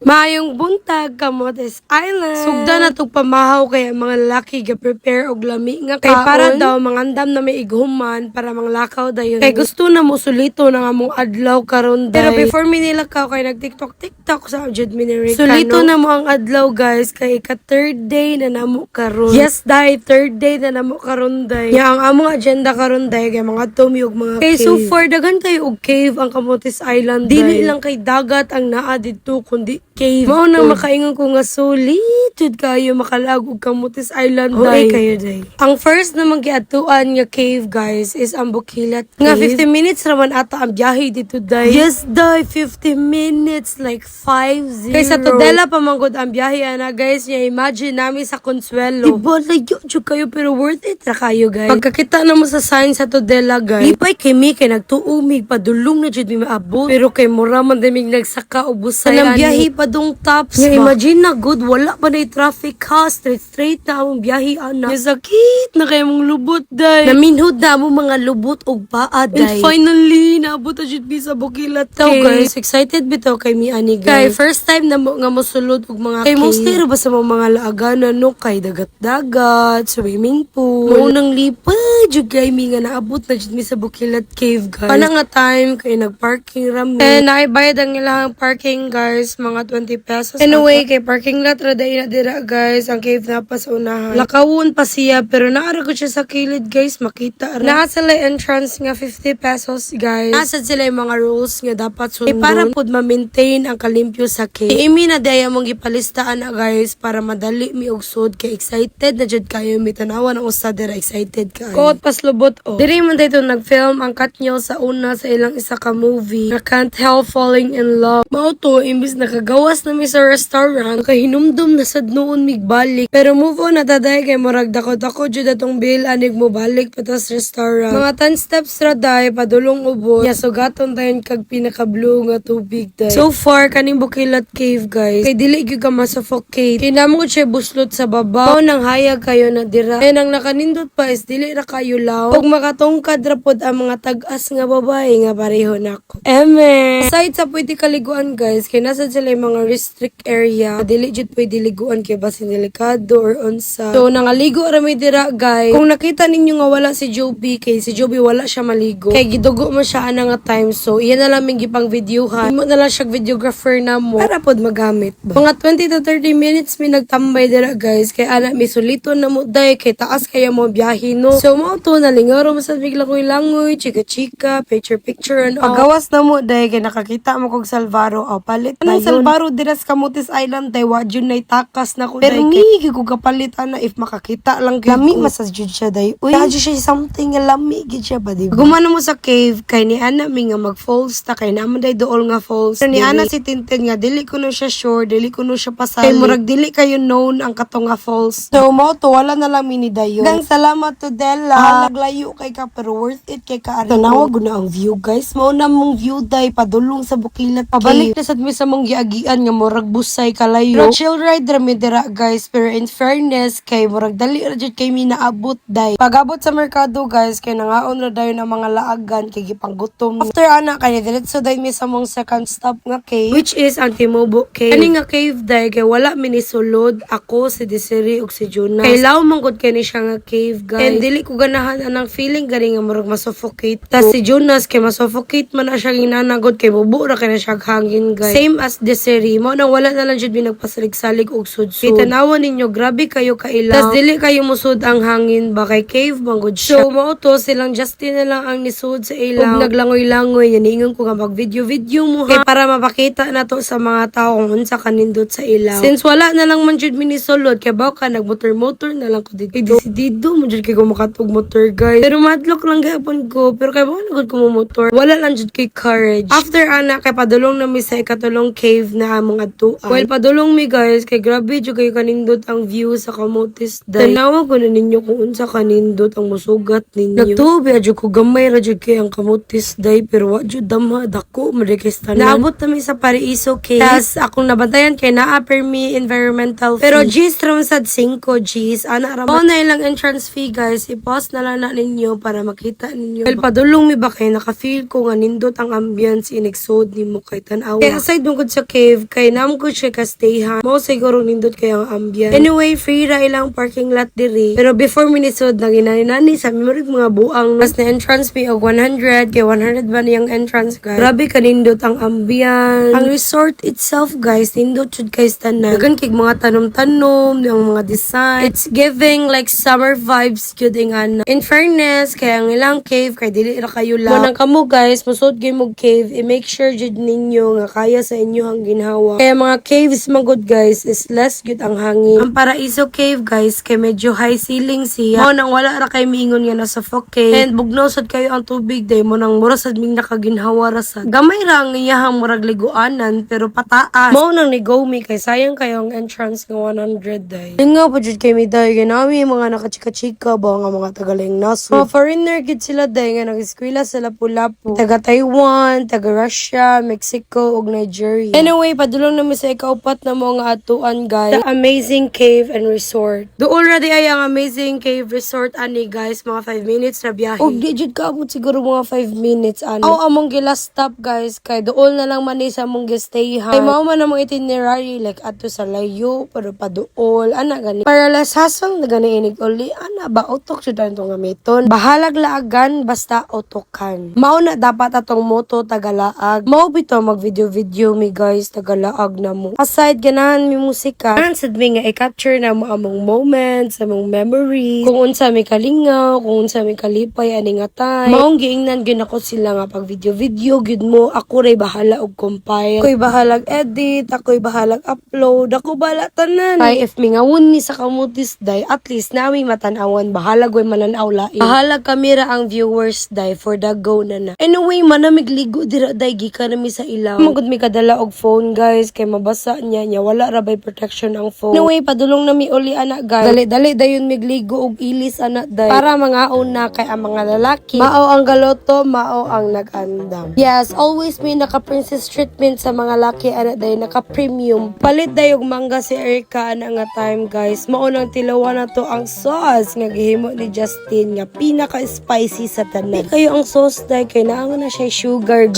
Maayong buntag Camotes Island. Sugda na tog pamahaw kay ang mga lalaki ga-prepare og lami nga kaon. Kay para daw mangandam na may ighuman para manglakaw dayon. Kay gusto na mo sulito na nga mong adlaw karon day. Pero before mi nilakaw kay nag-TikTok sa jud mi ni Rica. Sulito na mo ang adlaw guys kay third day na namo karon. Yes day, third day na namo karon day. Ya ang among agenda karon day kay mga tumi og mga cave. So far daghan kayo og cave ang Camotes Island. Dili lang kay dagat ang naa didto kundi cave. Mao nang makaingon ko nga solitude kayo makalag og Camotes Island day. Kayo day. Ang first na magiatuan nga cave guys is ang Bukilat Cave. Nga 50 minutes raman ata ang biyahe dito day. Yes day, 50 minutes like 5-0. Kay sa Tudela pa manggod ang biyahe ana guys. Nya imagine nami sa Consuelo. Diba layo jud kayo pero worth it ra kayo guys. Pagkakita na mo sa sign sa Tudela guys. Lipay kay mi kay nagtuumig padulong na jud mi maabot. Pero kay mura man damig nagsaka og busay ang biyahe padung tops. Yeah, imagine na good wala pa na traffic ha, straight na ang biyahe ana. Yung sakit na kay mong lubot day. Naminhod na mo mga lubot og paa day. And finally naabot na jud mi sa Bukilat Cave. Guys, excited bitaw kay mi ani guys. Kay first time na mo nga mosulod og mga kay mostly ra ba sa mga laaganan no kay dagat-dagat, swimming pool. Mo nang lipad jud kay mi nga naabot na jud mi sa Bukilat Cave guys. Pana nga time kay nagparking rami. And naibayad ang ilang parking guys mga 20 pesos. Anyway, kay parking lot ra day na dira guys. Ang cave na pa sa unahan. Lakawon pa siya pero naara ko siya sa kilid guys. Makita ra. Naa sila entrance nga 50 pesos guys. Nasa sila yung mga rules nga dapat sundon. Para pod ma-maintain ang kalimpyo sa cave. Imi na day among gipalistaan na guys para madali mi og sud kay excited na jud kayo mi tanawan ang usa dira excited kayo. Koot pas lubot oh. Diri man dito nag-film ang Katnyo sa una sa ilang isa ka movie. I Can't Help Falling in Love. Mao to imbis nakagawas na mi sa restaurant kay hinumdum na sad noon migbalik. Pero move on na taday kay murag dako-dako jud atong bill anig mo balik patas restaurant. Mga 10 steps ra day padulong ubos. Ya sugaton tayon kag pinaka-blue nga tubig day. So far kaning Bukilat Cave guys. Kay dili gyud ka ma-suffocate. Kay namo siya buslot sa baba. Mao nang hayag kayo na dira. Kay nang nakanindot pa is dili ra kayo law. Ug makatungkad ra pod ang mga tag-as nga babae nga pareho nako. Eme. Aside sa pwede kaliguan guys, kay nasa sila yung mga restrict area. Dili jud pwede liguan kay basin delikado or unsa. So nangaligo ra mi dira guys. Kung nakita ninyo nga wala si Joby kay si Joby wala siya maligo. Kay gidugo mo siya ana nga time. So iyan na lang gipang videohan. Imo na lang siya videographer na mo para pod magamit ba. Mga 20 to 30 minutes mi nagtambay dira guys. Kay ana mi sulito na mo day kay taas kaya mo biyahe no. So mo to nalingaro mo sa biglang langoy, chika-chika, picture and all. Pagawas na mo day kay nakakita mo kog Salvaro. Oh, palit na yun. Salvaro dira sa Camotes Island day wa jud nay takas na ko day. Pero mi ko kapalit ana if makakita lang gyud. Lami masas jud siya day. Uy, jud siya something nga lami gid siya ba di ba? Gumano mo sa cave kay ni ana mi nga mag-falls ta kay naman day dool nga falls. Pero ni ana si Tintin nga dili ko no siya sure, dili ko no siya pasali. Kay murag dili kayo known ang katong nga falls. So mo to wala na lang mi ni dayon. Dang salamat to Della. Naglayo kay ka pero worth it kay ka. Tanawa gud na ang view guys. Mao na mong view day padulong sa Bukilat Cave. Pabalik na sad mi sa mong giagian nga murag busay kalayo. Pero chill ride ra mi dira guys. Pero in fairness kay murag dali ra jud kay mi naabot day. Pagabot sa merkado guys kay nangaon ra dayon ang mga laagan kay gipanggutom. After ana kay diretso day mi sa mong second stop nga cave which is ang Timobo Cave. Kani nga cave day kay wala mi ni sulod ako si Desiree ug si Jonas. Kay law man gud kay ni siya nga cave guys. And dili ko ganahan anang feeling gani nga murag masuffocate. Tas si Jonas kay masuffocate man na siya ginanagod kay bubo ra kay na siya hangin guys. Same as Desiree mo nang wala na lang jud mi nagpasalig-salig og sudsud. Tanawan ninyo grabe kayo kailaw. Tas dili kayo musud ang hangin ba kay cave man gud siya. So mao to silang Justin na lang ang nisud sa ilaw. Ug naglangoy-langoy ningon ko nga mag video mo ha. Kay para mapakita na to sa mga tao kung unsa kanindot sa ilaw. Since wala na lang man jud mi ni sulod kay baw ka nagmotor na lang ko dito. Desidido mo jud kay ko makatog motor guys. Pero madlock lang gayapon ko. Pero kay mo nagod ko mo motor. Wala lang jud kay courage. After ana kay padulong na mi sa ikatulong cave na among adtuan. While padulong mi guys kay grabe jud kay kanindot ang view sa Camotes day. Tanawa ko na ninyo kung unsa kanindot ang musugat ninyo. Nagtubi jud ko gamay ra jud kay ang Camotes day pero wa jud damha dako madikistan. Naabot na mi sa Paraiso Cave. Tas akong nabantayan kay naa permi environmental fee. Pero G's ram sad 5 G's ana ra. Na ilang entrance fee guys. I-pause na lang na ninyo para makita ninyo. Well, padulong mi ba kay naka-feel ko nga nindot ang ambience ineksod nimo kay tan-awa. Kaya aside mo gud sa cave cave kay nam ko siya ka-stayhan. Mo siguro nindot kay ang ambience. Anyway, free ra ilang parking lot diri. Pero before minisod na ginani sa memory mga buang mas na entrance fee og 100 kay 100 ba niyang entrance guys. Grabe kanindot ang ambience. Ang resort itself guys, nindot jud kay tanan. Dagan kig mga tanom-tanom, yung mga design. It's giving like summer vibes jud ingana. In fairness, kay ang ilang cave kay dili ra kayo lang. Mo nang kamo guys, musod gyud mo cave, i-make sure jud ninyo nga kaya sa inyo ang ginhawa. Kaya mga caves magud guys is less good ang hangin. Ang Paraiso Cave guys kay medyo high ceiling siya. Mo nang wala ra kay miingon nga na suffocate. And bugnaw sad kayo ang tubig day mo nang mura sad ming nakaginhawa ra sad. Gamay ra ang iyahang murag liguanan pero pataas. Mo nang ni go me kay sayang kayo ang entrance nga 100 day. Nga po jud kay mi day ginami mga nakachika-chika ba nga mga tagaling naso. Mga foreigner gid sila day nga nag-eskwela sa Lapu-Lapu. Taga Taiwan, taga Russia, Mexico ug Nigeria. Anyway, padulong namin sa ikaupat na mga atuan guys. The Amazing Cave and Resort. Doon already ay ang Amazing Cave Resort ani guys, mga 5 minutes na biyahe. Og di jud kaabot siguro mga 5 minutes ani. Aw among gilast stop guys kay doon na lang man ni sa among stayhan. Kay mao man among itinerary like adto sa layo pero paduol ana gani. Para less hassle na gani inig uli ana ba utok jud ang gamiton. Bahalag laagan basta utokan. Mao na dapat atong moto tagalaag. Mao bitaw mag video mi guys tagalaag na mo. Aside ganahan mi musika. Sad mi nga i-capture na mo among moments, among memories. Kung unsa mi kalingaw, kung unsa mi kalipay ani nga time. Maong giingnan gyud ako sila nga pag video gyud mo. Ako ray bahala og compile. Ako'y bahalag edit, ako'y bahalag upload, ako bala tanan. Kay if mi ngawon mi sa kamutis day, at least nami matan-awan bahalag way mananaw lain. Bahalag kamera ang viewers day for the go na na. Anyway, manamig ligo dira day gikan mi sa ilaw. Magud mi kadala og phone guys kay mabasa niya wala ra bay protection ang phone. Anyway, padulong na mi uli anak guys. Dali dayon migligo og ilis anak day para mangaon na kay ang mga lalaki. Mao ang galoto, mao ang nag-andam. Yes, always may naka-princess treatment sa mga laki anak day, naka-premium. Palit day og mangga si Erica ana nga time guys. Mao nang tilawan na to ang sauce nga gihimo ni Justin nga pinaka-spicy sa tanan. Di kayo ang sauce day kay naangan na siya sugar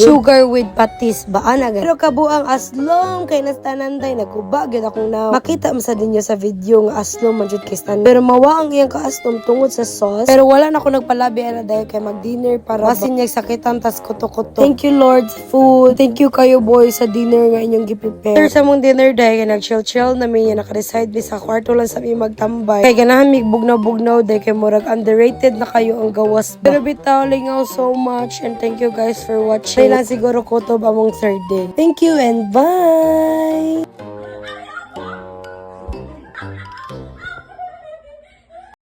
with patis ba ana gan. Pero kabuang aslom kay nastanan day naguba gyud akong na makita man sa dinyo sa video nga aslom man jud kay stand. Pero mawa ang iyang kaaslom tungod sa sauce. Pero wala na ako nagpalabi ana day kay mag-dinner para basin niya sakitan tas kuto-kuto. Thank you Lord food. Thank you kayo boys sa dinner nga inyong gi-prepare. Sa mong dinner day kay nag-chill na mi naka-reside bi sa kwarto lang sa mi magtambay. Kay ganahan mi bugnaw day kay murag underrated na kayo ang gawas ba. Pero bitaw lingaw so much and thank you guys for watching. Kailan siguro kutob among third day. Thank you and bye!